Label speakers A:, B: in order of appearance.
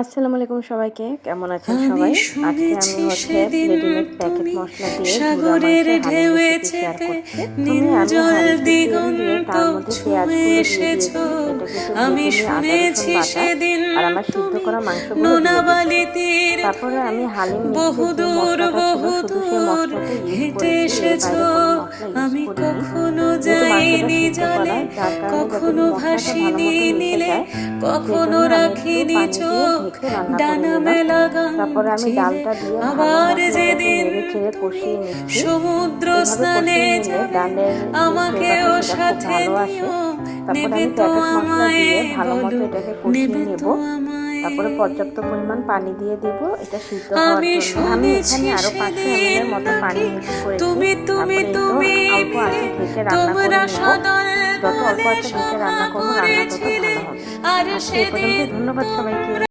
A: আসসালামু আলাইকুম সবাইকে, কেমন আছেন সবাই?
B: আমি
A: আজকে আমি
B: শুনেছি সেদিন
A: রেডিমেড প্যাকেট
B: তুমি
A: মসলা দিয়ে গুঁড়া
B: সাগরের
A: মাংসের হালিম
B: ঢেউয়ে
A: রেসিপি শেয়ার
B: চেপে
A: করছি। প্রথমে আমি
B: নির্জল
A: হাঁড়িতে তেল দিয়ে
B: দিগন্ত
A: তার মধ্যে
B: ছুঁয়ে
A: পেঁয়াজগুলো দিয়ে
B: এসেছো।
A: দিয়েছি। এটাকে একটু
B: আমি
A: ভেজে নিয়ে আদা রসুন
B: শুনেছি
A: বাটা
B: সেদিন
A: আর আমার সিদ্ধ
B: তুমি
A: করা মাংসগুলো দিয়ে দিচ্ছি।
B: নোনাবালি তীর
A: তারপরে
B: ধরে
A: আমি হালিম মিক্সের যে
B: বহুদূর
A: মশলাটা ছিল শুধু সেই
B: বহুদূর
A: মশলাটা ইউজ
B: হেঁটে
A: করেছি, এর
B: এসেছো।
A: বাইরে কোনো মশলা ইউজ
B: আমি
A: করিনি।
B: কখনো
A: যেহেতু মাংসটা
B: যাইনি
A: সিদ্ধ করা,
B: জলে,
A: যার কারণে যাতে
B: কখনো
A: মশলাটা ভালো
B: ভাসিনি
A: মতো মিশে
B: নীলে,
A: যায়, সেই
B: কখনো
A: জন্য আমি একটু
B: রাখিনি
A: পানি দিয়ে
B: চোখ
A: ঢেকে রান্না করে
B: ডানা
A: নিলাম।
B: মেলা গান
A: তারপরে আমি
B: ছিলে।
A: ডালটা দিয়ে ভালো
B: আবার
A: মতো এটাকে
B: যেদিন
A: নেড়ে চেড়ে
B: তুমি
A: কষিয়ে নিচ্ছি।
B: সমুদ্র
A: এভাবে
B: স্নানে
A: কষিয়ে নিলে
B: যাবে,
A: ডালের যে ফ্লেভারটা
B: আমাকেও
A: সেটা খুব
B: সাথে
A: ভালো আসে।
B: নিও।
A: তারপরে
B: নেবে
A: আমি
B: তো
A: প্যাকেট মশলা
B: আমায়,
A: দিয়ে ভালো মতো
B: বলো
A: এটাকে কষিয়ে
B: নেবে
A: নেব।
B: তো আমায়।
A: তারপরে পর্যাপ্ত পরিমাণ পানি দিয়ে দিব এটা সিদ্ধ হওয়ার
B: আমি
A: জন্য। আমি
B: শুনেছি
A: এখানে আরো 500 ml
B: সেদিন
A: এর মতো পানি
B: নাকি
A: ইউজ করেছি।
B: তুমি তুমি
A: তারপরে এই তো
B: তুমি
A: অল্প
B: মিলে
A: আঁচে ঢেকে রান্না করে
B: তোমরা
A: নেব।
B: সদল
A: যত অল্প
B: বলে
A: আঁচে ঢেকে
B: সভা
A: রান্না করব রান্না তত
B: করেছিলে।
A: ভালো হবে।
B: আর
A: আজকে এই পর্যন্ত,
B: সেদিন
A: ধন্যবাদ সবাইকে।